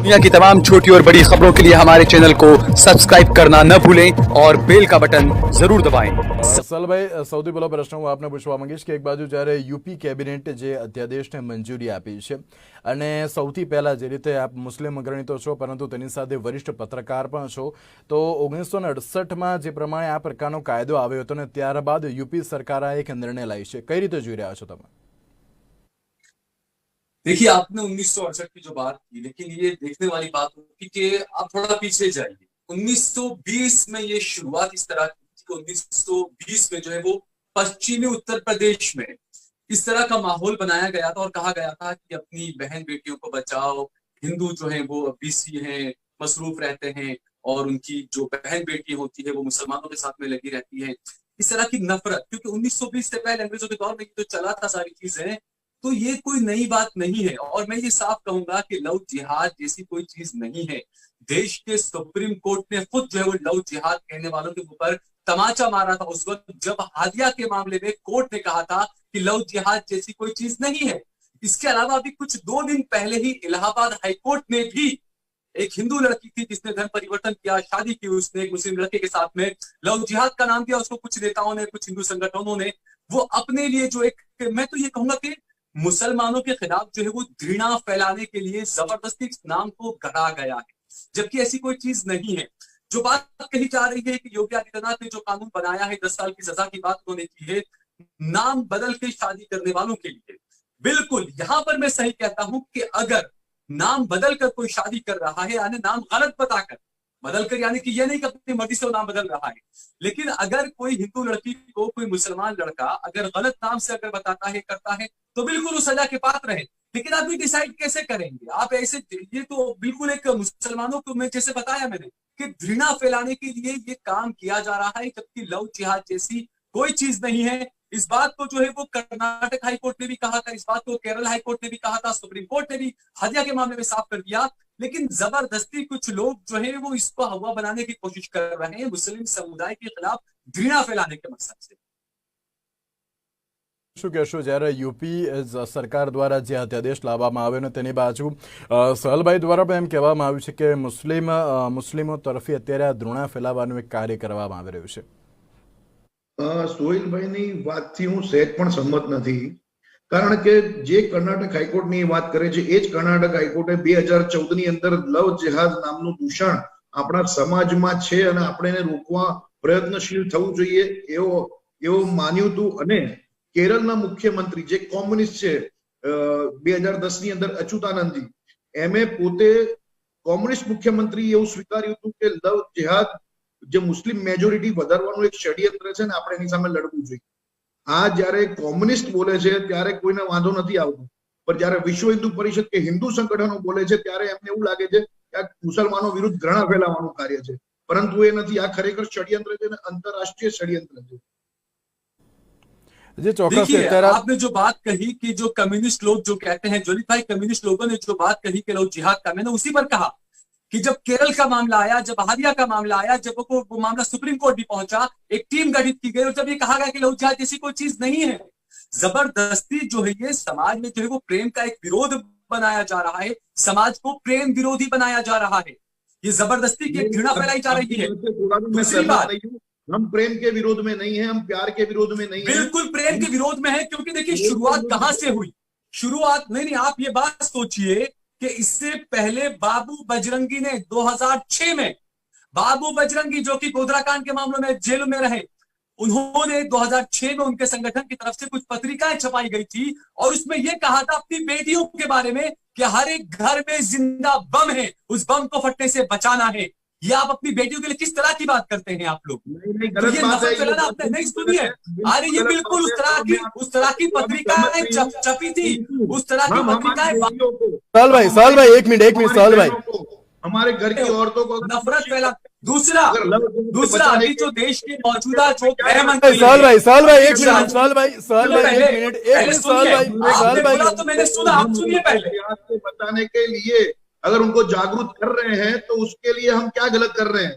दुनिया की तमाम छोटी और बड़ी खबरों के लिए हमारे चैनल को सब्सक्राइब करना न भूलें और बेल का बटन जरूर दबाएं। સલભાઈ, સૌથી પહેલો પ્રશ્ન હું આપને પૂછવા માંગીશ કે એક બાજુ જ્યારે યુપી કેબિનેટે જે અધ્યાદેશને મંજૂરી આપી છે અને સૌથી પહેલા જે રીતે આપ મુસ્લિમ અગ્રણી તો છો પરંતુ તેની સાથે વરિષ્ઠ પત્રકાર પણ છો, તો 1968માં જે પ્રમાણે આ પ્રકારનો કાયદો આવ્યો હતો ને ત્યારબાદ યુપી સરકારે એક નિર્ણય લાવી છે, કઈ રીતે જોઈ રહ્યા છો તમે? देखिए, आपने 1968 की जो बात की, लेकिन ये देखने वाली बात होगी कि आप थोड़ा पीछे जाइए। 1920 में ये शुरुआत इस तरह की थी कि 1920 में जो है वो पश्चिमी उत्तर प्रदेश में इस तरह का माहौल बनाया गया था और कहा गया था कि अपनी बहन बेटियों को बचाओ। हिंदू जो है वो बीसी हैं, मसरूफ रहते हैं और उनकी जो बहन बेटी होती है वो मुसलमानों के साथ में लगी रहती है। इस तरह की नफरत, क्योंकि 1920 से पहले अंग्रेजों के दौर में तो चला था सारी चीजें, तो ये कोई नई बात नहीं है। और मैं ये साफ कहूंगा कि लव जिहाद जैसी कोई चीज नहीं है। देश के सुप्रीम कोर्ट ने खुद जो है वो लव जिहाद कहने वालों के ऊपर तमाचा मारा था उस वक्त जब हादिया के मामले में कोर्ट ने कहा था कि लव जिहाद जैसी कोई चीज नहीं है। इसके अलावा अभी कुछ 2 दिन पहले ही इलाहाबाद हाईकोर्ट ने भी एक हिंदू लड़की थी जिसने धर्म परिवर्तन किया, शादी की उसने एक मुस्लिम लड़के के साथ में, लव जिहाद का नाम दिया उसको कुछ नेताओं ने, कुछ हिंदू संगठनों ने। वो अपने लिए जो एक, मैं तो ये कहूंगा कि मुसलमानों के खिलाफ जो है वो घृणा फैलाने के लिए जबरदस्ती इस नाम को गढ़ा गया है, जबकि ऐसी कोई चीज नहीं है। जो बात कही जा रही है कि योगी आदित्यनाथ ने जो कानून बनाया है, 10 साल की सजा की बात उन्होंने की है नाम बदल के शादी करने वालों के लिए, बिल्कुल यहां पर मैं सही कहता हूं कि अगर नाम बदल कर कोई शादी कर रहा है, यानी नाम गलत बताकर बदलकर, यानी कि यह नहीं कि अपनी मर्जी से वो नाम बदल रहा है, लेकिन अगर कोई हिंदू लड़की को कोई मुसलमान लड़का अगर गलत नाम से अगर बताता है, करता है, तो बिल्कुल उस सजा के पात्र है। लेकिन आप ये डिसाइड कैसे करेंगे? आप ऐसे, ये तो बिल्कुल एक मुसलमानों को, मैं जैसे बताया मैंने कि घृणा फैलाने के लिए ये काम किया जा रहा है, जबकि लव जिहाद जैसी कोई चीज नहीं है। इस बात को जो है वो कर्नाटक हाईकोर्ट ने भी कहा था, इस बात को केरल हाईकोर्ट ने भी कहा था, सुप्रीम कोर्ट ने भी हादिया के मामले में साफ कर दिया। लेकिन जबरदस्ती कुछ लोग जो है वो इसको हवा बनाने की कोशिश कर रहे हैं मुस्लिम समुदाय के खिलाफ घृणा फैलाने के मकसद से। શું કહેશો જ્યારે યુપી સરકાર દ્વારા જે અધ્યાદેશ લાવવામાં આવ્યો ને તેની બાજુ સહલભાઈ દ્વારા પણ એમ કહેવામાં આવ્યું છે કે મુસ્લિમો તરફી અત્યારે આ ધૃણા ફેલાવવાનું એક કાર્ય કરવામાં આવી રહ્યું છે? સોહિલભાઈની વાતથી હું સહેજ પણ સંમત નથી, કારણ કે જે કર્ણાટક હાઈકોર્ટની વાત કરે છે એ જ કર્ણાટક હાઈકોર્ટે 2014 ની અંદર લવ જેહાદ નામનું દૂષણ આપણા સમાજમાં છે અને આપણે એને રોકવા પ્રયત્નશીલ થવું જોઈએ એવો માન્યું હતું। અને કેરળના મુખ્યમંત્રી જે કોમ્યુનિસ્ટ છે 2010 ની અંદર અચ્યુતાનંદજી, એમે પોતે કોમ્યુનિસ્ટ મુખ્યમંત્રી એવું સ્વીકાર્યું હતું કે લવ જેહાદ જે મુસ્લિમ મેજોરિટી વધારવાનું એક ષડયંત્ર છે ને આપણે એની સામે લડવું જોઈએ। આ જ્યારે કોમ્યુનિસ્ટ બોલે છે ત્યારે કોઈને વાંધો નથી આવતો, પણ જ્યારે વિશ્વ હિન્દુ પરિષદ કે હિન્દુ સંગઠનો બોલે છે ત્યારે એમને એવું લાગે છે કે આ મુસલમાનો વિરુદ્ધ ઘૃણા ફેલાવવાનું કાર્ય છે, પરંતુ એ નથી। આ ખરેખર ષડયંત્ર છે અને अंतरराष्ट्रीय षडयंत्र है। देखिए, आपने जो बात कही कि जो कम्युनिस्ट लोग जो कहते हैं, ज्वलित भाई, कम्युनिस्ट लोगों ने जो बात कही कि लव जिहाद का, मैंने उसी पर कहा कि जब केरल का मामला आया, जब हादिया का मामला आया, जब वो मामला सुप्रीम कोर्ट भी पहुंचा, एक टीम गठित की गई और जब ये कहा गया कि लव जिहाद जैसी कोई चीज नहीं है, जबरदस्ती जो है ये समाज में जो है वो प्रेम का एक विरोध बनाया जा रहा है, समाज को प्रेम विरोधी बनाया जा रहा है, ये जबरदस्ती की घृणा फैलाई जा रही है। दूसरी बात, हम प्रेम के विरोध में नहीं है, हम प्यार के विरोध में नहीं है, बिल्कुल प्रेम के विरोध में है। क्योंकि देखिए शुरुआत कहां से हुई, शुरुआत नहीं, आप ये बात सोचिए कि इससे पहले बाबू बजरंगी ने 2006 में, बाबू बजरंगी जो कि गोधराकांड के मामलों में जेल में रहे, उन्होंने 2006 में उनके संगठन की तरफ से कुछ पत्रिकाएं छपाई गई थी और उसमें यह कहा था अपनी बेटियों के बारे में कि हर एक घर में जिंदा बम है, उस बम को फटने से बचाना है। ये आप अपनी बेटियों के लिए किस तरह की बात करते हैं आप लोग? तो ये नफरत फैलाना आपने नहीं सुनी है? अरे ये बिल्कुल उस तरह की पत्रिकाएं छपी थी, उस तरह की पत्रिकाएं। साल भाई एक मिनट साल भाई, हमारे घर की औरतों को नफरत फैला। दूसरा अभी जो देश के मौजूदा जो गृह मंत्री, साल भाई एक मिनट, तो मैंने सुना, आप सुनिए पहले। बताने के लिए अगर उनको जागरूक कर रहे हैं तो उसके लिए हम क्या गलत कर रहे हैं?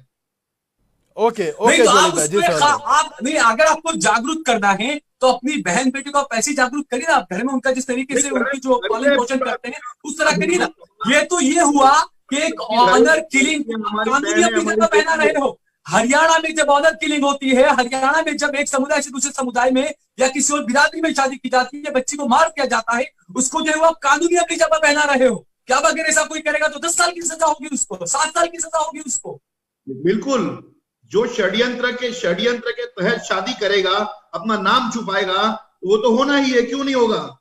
ओके नहीं, तो आप नहीं, अगर आपको जागरूक करना है तो अपनी बहन बेटी को आप ऐसी जागरूक करिए ना, आप घर में उनका जिस तरीके से उनकी जो पालन पोषण करते हैं उस तरह करिए ना। ये तो ये हुआ कि एक ऑनर किलिंग कानूनी अपनी जगह पहना रहे हो। हरियाणा में जब ऑनर किलिंग होती है, हरियाणा में जब एक समुदाय से दूसरे समुदाय में या किसी और बिरादरी में शादी की जाती है, बच्ची को मार दिया जाता है, उसको जो है वो आप कानूनी अपनी जगह पहना रहे हो। क्या अगर ऐसा कोई करेगा तो 10 साल की सजा होगी उसको, 7 साल की सजा होगी उसको। बिल्कुल, जो षड्यंत्र के तहत शादी करेगा, अपना नाम छुपाएगा, वो तो होना ही है, क्यों नहीं होगा?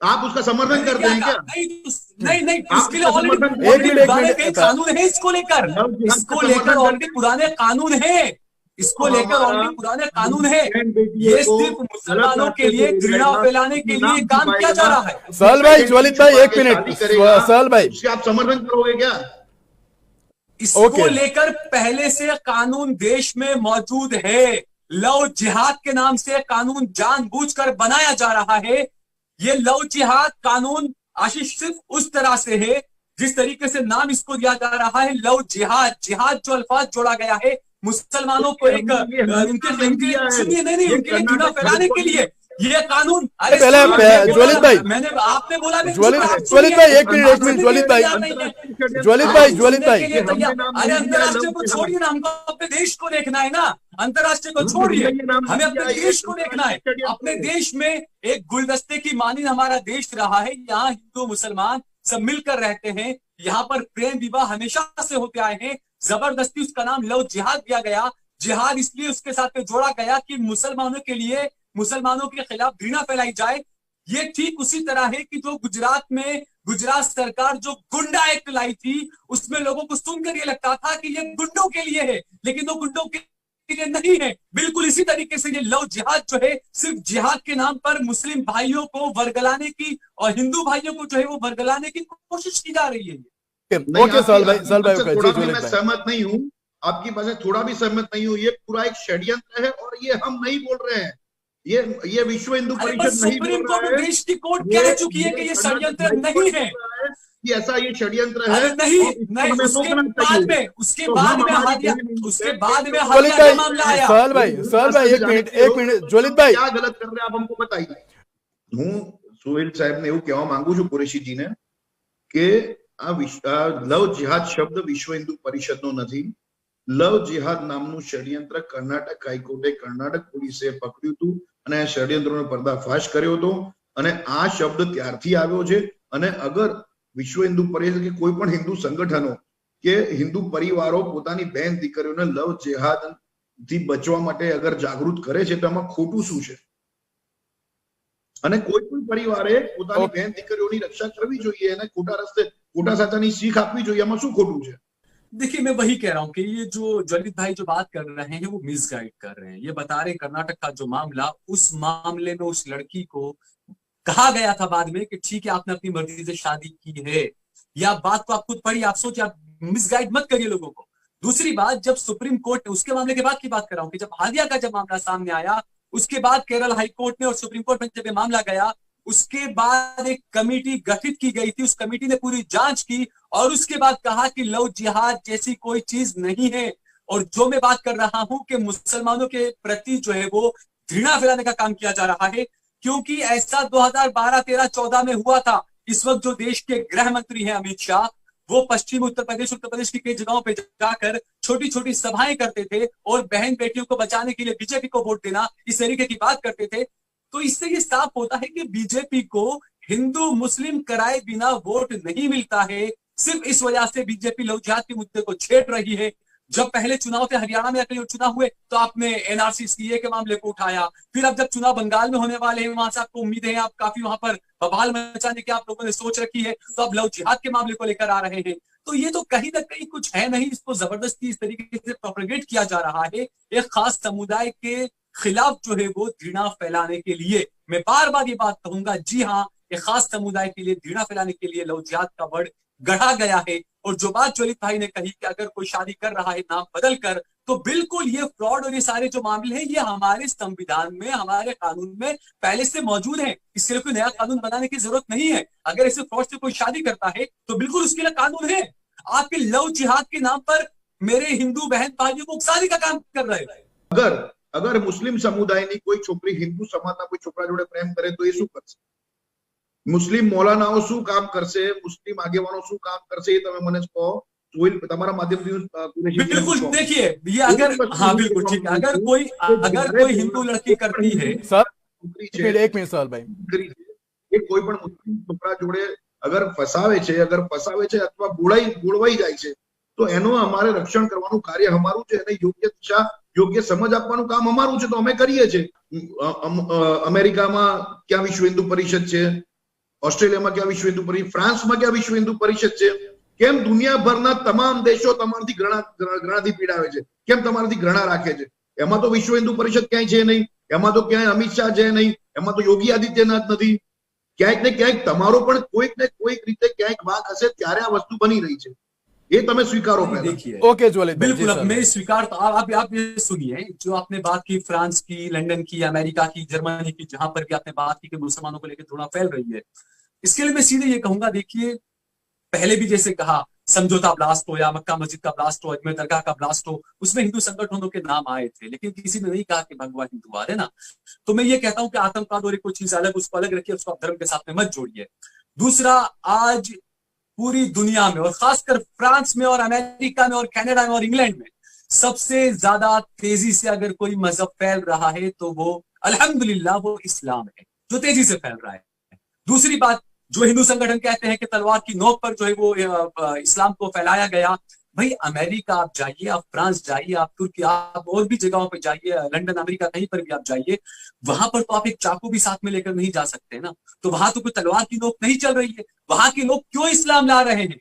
आप उसका समर्थन करते हैं क्या? नहीं, इसके लिए ऑलरेडी कानून है, इसको लेकर ऑलरेडी पुराने कानून है, इसको लेकर ऑलरेडी पुराने कानून है। ये सिर्फ मुसलमानों के लिए घृणा फैलाने के लिए काम किया जा रहा है। सहल भाई, ज्वलित भाई, एक मिनट, सहल भाई, उसके आप समर्थन करोगे क्या? इसको लेकर पहले से कानून देश में मौजूद है। लव जिहाद के नाम से कानून जानबूझकर बनाया जा रहा है। ये लव जिहाद कानून आशीष सिर्फ उस तरह से है जिस तरीके से नाम इसको दिया जा रहा है, लव जिहाद। जिहाद जो अल्फाज जोड़ा गया है मुसलमानों को एक उनके घृणा फैलाने के लिए ये कानून। अरे पहले ज्वलित भाई, मैंने आपने बोला ज्वलित भाई, एक मिनट, ज्वलित भाई, अरे अंतर्राष्ट्रीय को छोड़िए ना, हमको अपने देश को देखना है ना। अंतर्राष्ट्रीय को छोड़िए, हमें अपने देश को देखना है। अपने देश में एक गुलदस्ते की मानिंद हमारा देश रहा है। यहाँ हिंदू मुसलमान सब मिलकर रहते हैं। यहाँ पर प्रेम विवाह हमेशा से होते आए हैं। जबरदस्ती उसका नाम लव जिहाद दिया गया। जिहाद इसलिए उसके साथ में जोड़ा गया कि मुसलमानों के लिए, मुसलमानों के खिलाफ घृणा फैलाई जाए। ये ठीक उसी तरह है कि जो गुजरात सरकार जो गुंडा एक्ट लाई थी, उसमें लोगों को सुनकर ये लगता था कि ये गुंडों के लिए है, लेकिन वो गुंडों के लिए नहीं है। बिल्कुल इसी तरीके से ये लव जिहाद जो है, सिर्फ जिहाद के नाम पर मुस्लिम भाइयों को वर्गलाने की और हिंदू भाइयों को जो है वो वर्गलाने की कोशिश की जा रही है। ओके, सहल भाई, मैं सहमत नहीं हूँ, आपकी बात से थोड़ा भी सहमत नहीं हूँ। ये पूरा एक षड्यंत्र है और ये हम नहीं बोल रहे हैं, ये विश्व हिंदू परिषद नहीं बोल रहा है। देश की कोर्ट कह चुकी है कि ये षड्यंत्र नहीं है, कि ऐसा ये षड्यंत्र है। नहीं, उसके बाद में मामला आया। सहल भाई, एक मिनट, ज्वलित भाई, क्या गलत कर रहे हैं आप हमको बताइए। हूँ सोहेल साहब ने એવું કહેવા માંગુ છું કુરેશીજીને કે લવ जिहाद શબ્દ વિશ્વ હિન્દુ પરિષદનો નથી। લવ जिहाद નામનું ષડયંત્ર કર્ણાટક હાઈકોર્ટે કર્ણાટક પોલીસે પકડ્યું હતું અને આ ષડયંત્રનો પર્દાફાશ કર્યો હતો અને આ શબ્દ ત્યારથી આવ્યો છે। અને અગર વિશ્વ હિન્દુ પરિષદ કે કોઈ પણ હિન્દુ સંગઠનો કે હિન્દુ પરિવારો પોતાની બહેન દીકરીઓને લવ जिहाद થી બચવા માટે અગર જાગૃત કરે છે તો આમાં ખોટું શું છે? અને કોઈ પણ પરિવારે પોતાની બહેન દીકરીઓની રક્ષા કરવી જોઈએ અને ખોટા રસ્તે ખોટા સાચાની શીખ આપવી જોઈએ, આમાં શું ખોટું છે? देखिए, मैं वही कह रहा हूँ कि ये जो ज्वलित भाई जो बात कर रहे हैं वो मिसगाइड कर रहे हैं। ये बता रहे कर्नाटक का जो मामला, उस मामले में उस लड़की को कहा गया था बाद में कि ठीक है आपने अपनी मर्जी से शादी की है। या बात को आप खुद पढ़िए, आप सोचिए, आप मिसगाइड मत करिए लोगों को। दूसरी बात, जब सुप्रीम कोर्ट, उसके मामले के बाद की बात कर रहा हूँ कि जब हादिया का जब मामला सामने आया, उसके बाद केरल हाईकोर्ट में और सुप्रीम कोर्ट में जब ये मामला गया, उसके बाद एक कमेटी गठित की गई थी। उस कमेटी ने पूरी जांच की और उसके बाद कहा कि लव जिहाद जैसी कोई चीज नहीं है। और जो मैं बात कर रहा हूं कि मुसलमानों के प्रति जो है वो घृणा फैलाने का काम किया जा रहा है, क्योंकि ऐसा 2012, 13, 14 में हुआ था। इस वक्त जो देश के गृह मंत्री हैं अमित शाह, वो पश्चिम उत्तर प्रदेश की कई जगहों पे जाकर छोटी छोटी सभाएं करते थे और बहन बेटियों को बचाने के लिए बीजेपी को वोट देना, इस तरीके की बात करते थे। तो इससे ये साफ होता है कि बीजेपी को हिंदू मुस्लिम कराए बिना वोट नहीं मिलता है। सिर्फ इस वजह से बीजेपी लव जिहाद के मुद्दे को छेड़ रही है। जब पहले चुनाव थे, हरियाणा में अकेले चुनाव हुए तो आपने एनआरसी सीए के मामले को उठाया। फिर अब जब चुनाव बंगाल में होने वाले हैं, वहां से आपको उम्मीद है, आप काफी वहां पर बवाल मचाने की आप लोगों ने सोच रखी है, तो अब लव जिहाद के मामले को लेकर आ रहे हैं। तो ये तो कहीं ना कहीं कुछ है नहीं, इसको जबरदस्ती इस तरीके से प्रोपेगेट किया जा रहा है एक खास समुदाय के खिलाफ जो है वो घृणा फैलाने के लिए। मैं बार बार ये बात कहूंगा, जी हाँ, एक खास समुदाय के लिए घृणा फैलाने के लिए लव जिहाद का वर्ड गढ़ा गया है। और जो बात ज्वलित भाई ने कही कि अगर कोई शादी कर रहा है नाम बदल कर, तो बिल्कुल ये फ्रॉड और ये सारे जो मामले हैं ये हमारे संविधान में, हमारे कानून में पहले से मौजूद है। इसके लिए कोई नया कानून बनाने की जरूरत नहीं है। अगर ऐसे फ्रॉड से कोई शादी करता है तो बिल्कुल उसके लिए कानून है। आपके लव जिहाद के नाम पर मेरे हिंदू बहन भाइयों को उकसाने का काम कर रहे हैं। अगर मुस्लिम समुदायની કોઈ છોકરી હિન્દુ સમાજના કોઈ છોકરા જોડે પ્રેમ કરે તો એ શું કરશે? મુસ્લિમ મૌલાનાઓ શું કામ કરશે? મુસ્લિમ આગેવાનો શું કામ કરશે? એ તમે મને કહો। સોહિલ તમારા માધ્યમથી હું, કુરેશીજીને बिल्कुल પૂછવા देखिए ये अगर, हाँ बिल्कुल ठीक है, अगर कोई हिंदू लड़की करती है, સર છોકરી એક છે, મિનિટ, એક મિનિટ સર ભાઈ. દીકરી છે, એ કોઈ પણ મુસ્લિમ છોકરા જોડે અગર ફસાવે છે અથવા બોળવાઈ જાય છે, તો એનું અમારે રક્ષણ કરવાનું કાર્ય અમારું છે, એને યોગ્ય દિશા યોગ્ય સમજ આપવાનું કામ અમારું છે, તો અમે કરીએ છીએ. અમેરિકામાં ક્યાં વિશ્વ હિન્દુ પરિષદ છે, ઓસ્ટ્રેલિયામાં ક્યાં વિશ્વ હિન્દુ પરિષદ, ફ્રાન્સમાં ક્યાં વિશ્વ હિન્દુ પરિષદ છે, કેમ દુનિયાભરના તમામ દેશો તમારાથી ઘૃણાથી પીડાવે છે, કેમ તમારાથી ઘૃણા રાખે છે? એમાં તો વિશ્વ હિન્દુ પરિષદ ક્યાંય છે નહીં, એમાં તો ક્યાંય અમિત શાહ છે નહીં, એમાં તો યોગી આદિત્યનાથ નથી. ક્યાંક ને ક્યાંક તમારો પણ કોઈક ને કોઈક રીતે ક્યાંક વાંક હશે, ત્યારે આ વસ્તુ બની રહી છે. ये તમે સ્વીકારો પહેલા. देखिए ઓકે જ્વલિત ભાઈ, बिल्कुल, જી अब સર. मैं स्वीकार तो आप ये सुनिए, जो आपने बात की फ्रांस की, लंदन की, अमेरिका की, जर्मनी की, जहां पर भी आपने बात की कि मुसलमानों को लेकर थोड़ा फैल रही है, इसके लिए मैं सीधे ये कहूंगा, देखिए पहले भी जैसे कहा समझौता ब्लास्ट हो या मक्का मस्जिद का ब्लास्ट हो, अजमेर दरगाह का ब्लास्ट हो, उसमें हिंदू संगठनों के नाम आए थे, लेकिन किसी ने नहीं कहा कि भगवान हिंदुवाद है ना. तो मैं ये कहता हूं कि आतंकवाद और एक कोई चीज अलग, उसको अलग रखिए, उसको आप धर्म के साथ में मत जोड़िए. दूसरा, आज पूरी दुनिया में और खासकर फ्रांस में और अमेरिका में और कनाडा में और इंग्लैंड में सबसे ज्यादा तेजी से अगर कोई मजहब फैल रहा है तो वो अल्हम्दुलिल्लाह वो इस्लाम है, जो तेजी से फैल रहा है. दूसरी बात, जो हिंदू संगठन कहते हैं कि तलवार की नोक पर जो है वो इस्लाम को फैलाया गया, भाई अमेरिका आप जाइए, आप फ्रांस जाइए, आप तुर्की, आप और भी जगहों पे जाइए, लंदन अमेरिका कहीं पर भी आप जाइए, वहां पर तो आप एक चाकू भी साथ में लेकर नहीं जा सकते ना. तो वहां तो कोई तलवार की नोक नहीं चल रही है. वहां के लोग क्यों इस्लाम ला रहे हैं?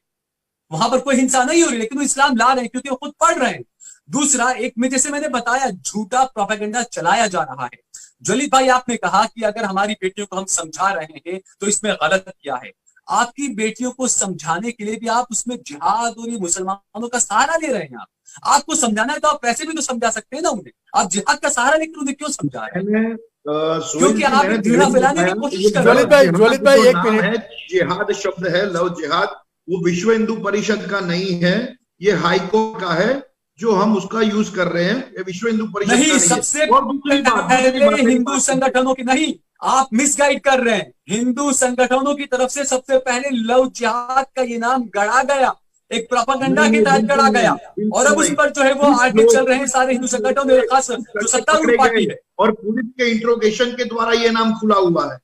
वहां पर कोई हिंसा नहीं हो रही, लेकिन वो इस्लाम ला रहे हैं क्योंकि वो खुद पढ़ रहे हैं. दूसरा, एक में जैसे मैंने बताया, झूठा प्रोपेगेंडा चलाया जा रहा है. ज्वलित भाई, आपने कहा कि अगर हमारी बेटियों को हम समझा रहे हैं तो इसमें गलत किया है. आपकी बेटियों को समझाने के लिए भी आप उसमें जिहाद और ये मुसलमानों का सहारा ले रहे हैं. आपको समझाना है तो आप वैसे भी तो समझा सकते हैं ना उन्हें. आप जिहाद का सहारा लेकर उन्हें क्यों समझा रहे हैं? क्योंकि आप घृणा फैलाने की कोशिश कर रहे हैं. ज्वलित भाई एक मिनट. जिहाद शब्द है, लव जिहाद, वो विश्व हिंदू परिषद का नहीं है, ये हाईकोर्ट का है, जो हम उसका यूज कर रहे हैं. ये विश्व हिंदू परिषद नहीं, का नहीं सबसे है. और दूसरी बात, पहले हिंदू संगठनों की नहीं, आप मिसगाइड कर रहे हैं. हिंदू संगठनों की तरफ से सबसे पहले लव जिहाद का ये नाम गढ़ा गया, एक प्रोपेगेंडा के तहत गढ़ा गया, और अब उस पर जो है वो आगे चल रहे हैं सारे हिंदू संगठनों में, खास जो सत्तारूढ़ पार्टी है. और पुलिस के इंट्रोगेशन के द्वारा ये नाम खुला हुआ है.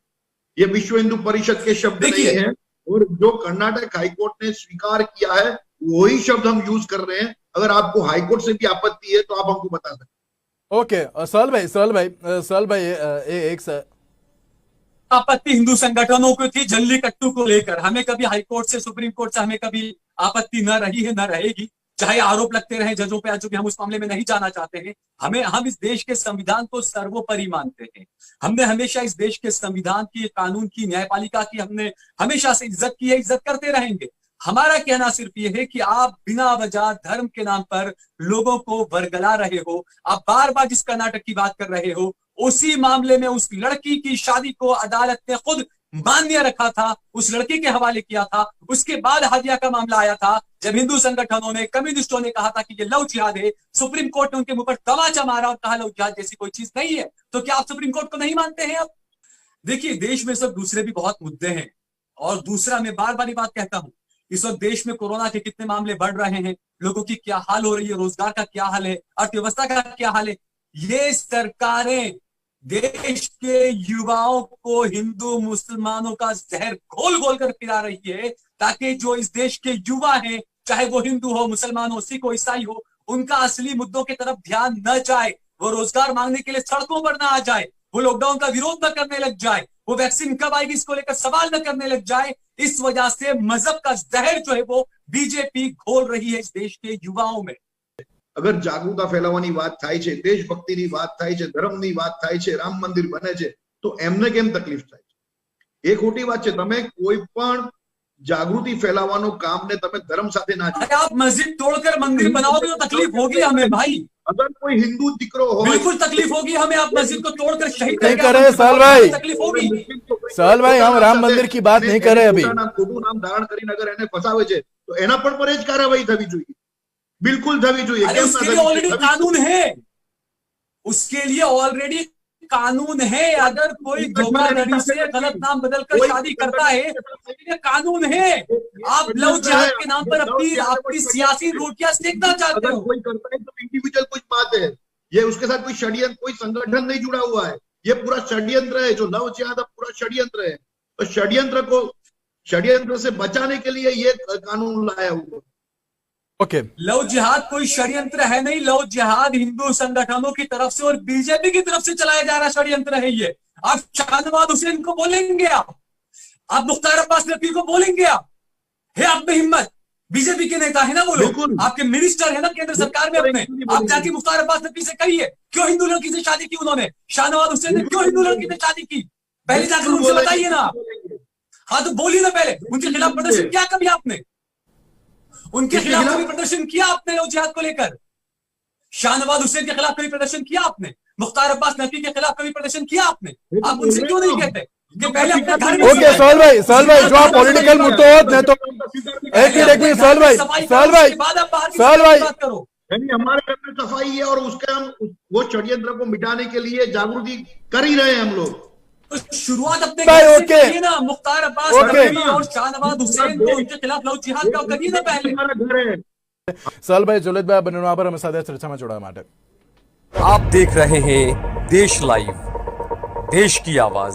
ये विश्व हिंदू परिषद के शब्द नहीं है, और जो कर्नाटक हाईकोर्ट ने स्वीकार किया है वही शब्द हम यूज कर रहे हैं. अगर आपको हाईकोर्ट से भी आपत्ति है तो आप हमको बता सकते हैं. ओके सहल भाई एक सर. आपत्ति हिंदू संगठनों को थी जल्लीकट्टू को लेकर. हमें कभी हाईकोर्ट से, सुप्रीम कोर्ट से हमें कभी आपत्ति न रही है, न रहेगी. चाहे आरोप लगते रहे जजों पे, जो भी हम उस मामले में नहीं जाना चाहते हैं. हम इस देश के संविधान को सर्वोपरि मानते हैं. हमने हमेशा इस देश के संविधान की, कानून की, न्यायपालिका की हमने हमेशा से इज्जत की है, इज्जत करते रहेंगे. हमारा कहना सिर्फ ये है कि आप बिना वजह धर्म के नाम पर लोगों को वर्गला रहे हो. आप बार बार जिस कर्नाटक की बात कर रहे हो, उसी मामले में उस लड़की की शादी को अदालत ने खुद मान्य रखा था, उस लड़की के हवाले किया था. उसके बाद हादिया का मामला आया था, जब हिंदू संगठनों ने, कम्युनिस्टों ने कहा था कि ये लव जिहाद है. सुप्रीम कोर्ट ने उनके मुंह पर तमाचा मारा और कहा लव जिहाद जैसी कोई चीज नहीं है. तो क्या आप सुप्रीम कोर्ट को नहीं मानते हैं? अब देखिए, देश में सब दूसरे भी बहुत मुद्दे हैं. और दूसरा, मैं बार बार ये बात कहता हूं, इस वक्त देश में कोरोना के कितने मामले बढ़ रहे हैं, लोगों की क्या हाल हो रही है, रोजगार का क्या हाल है, अर्थव्यवस्था का क्या हाल है. ये सरकारें देश के युवाओं को हिंदू मुसलमानों का जहर घोल घोल कर पिला रही है, ताकि जो इस देश के युवा हैं, चाहे वो हिंदू हो, मुसलमान हो, सिख हो, ईसाई हो, उनका असली मुद्दों की तरफ ध्यान न जाए. वो रोजगार मांगने के लिए सड़कों पर ना आ जाए, वो लॉकडाउन का विरोध न करने लग जाए, वो वैक्सीन कब आएगी इसको लेकर सवाल न करने लग जाए. इस वजह से मजहब का जहर जो है वो बीजेपी घोल रही है इस देश के युवाओं में. અગર જાગૃતતા ફેલાવવાની વાત થાય છે, દેશભક્તિની વાત થાય છે, ધર્મની વાત થાય છે, રામ મંદિર બને છે, તો એમને કેમ તકલીફ થાય છે? એ ખોટી વાત છે. તમે કોઈ પણ જાગૃતિ ફેલાવવાનો કામને તમે ધર્મ સાથે ના જોડો. आप मस्जिद तोड़कर मंदिर बनाओगे तो तकलीफ होगी हमें भाई. अगर कोई हिंदू દીકરો હોય, बिल्कुल तकलीफ होगी हमें. आप मस्जिद को तोड़कर शहीद नहीं करके करे सहल भाई. तकलीफ होगी. सहल भाई, हम राम मंदिर की बात नहीं कर रहे अभी. ખોટું નામ ધારણ કરીને અગર એને ફસાવે છે તો એના પર જ કાર્યવાહી થવી જોઈએ. बिल्कुल थवी જોઈએ. अरे उसके लिए ऑलरेडी कानून है, उसके लिए ऑलरेडी कानून है. अगर कोई धोखाधड़ी से गलत नाम बदलकर शादी करता है ये कानून है। आप लव जिहाद के नाम पर अपनी सियासी रोटियां सेकना चाहते अगर हो। कोई करता है तो इंडिविजुअल कुछ बात है, ये उसके साथ कोई षड्यंत्र, कोई संगठन नहीं जुड़ा हुआ है, ये पूरा षड्यंत्र है। जो लव जिहाद पूरा षड्यंत्र है, तो षड्यंत्र से बचाने के लिए ये कानून लाया हुआ। ओके, लव जिहाद कोई षड्यंत्र है नहीं, लव जिहाद हिंदू संगठनों की तरफ से और बीजेपी की तरफ से चलाया जा रहा षड्यंत्र है ये। आप शाहनवाज हुसैन को बोलेंगे, आप मुख्तार अब्बास नकवी को बोलेंगे, है आप में हिम्मत? बीजेपी के नेता है ना वो लोग, आपके मिनिस्टर है ना केंद्र सरकार में अपने, आप जाके मुख्तार अब्बास नकवी से कहिए क्यों हिंदू लड़की से शादी की उन्होंने, शाहनवाज हुसैन ने क्यों हिंदू लड़की से शादी की, पहले जाकर उनसे बताइए ना। हाँ तो बोलिए ना, पहले उनके खिलाफ प्रदर्शन क्या कभी आपने, उनके खिलाफ कभी प्रदर्शन किया आपने लव जिहाद को लेकर? शाहनवाज हुसैन के खिलाफ कभी प्रदर्शन किया आपने? मुख्तार अब्बास नकवी के खिलाफ कभी प्रदर्शन किया आपने? आप उनसे क्यों नहीं कहते कि पहले अपने घर में? ओके सोहेल भाई, जो आप पॉलिटिकल मुद्दों नहीं तो एक मिनट सोहेल भाई करो। यानी हमारे घर में सफाई है और उसके हम वो षड्यंत्र को मिटाने के लिए जागृति कर ही रहे हैं हम लोग। तो शुरुआत अपने घर से करिए ना, मुख्तार अब्बास नकवी और शाहनवाज हुसैन को उनके खिलाफ लव जिहाद का करिए ना पहले। हमारा घर है। सोहेल भाई, जुलैद भाई बनवा पर हमें साथ चर्चा में जोड़ा माटे। आप देख रहे हैं देश लाइव, देश की आवाज।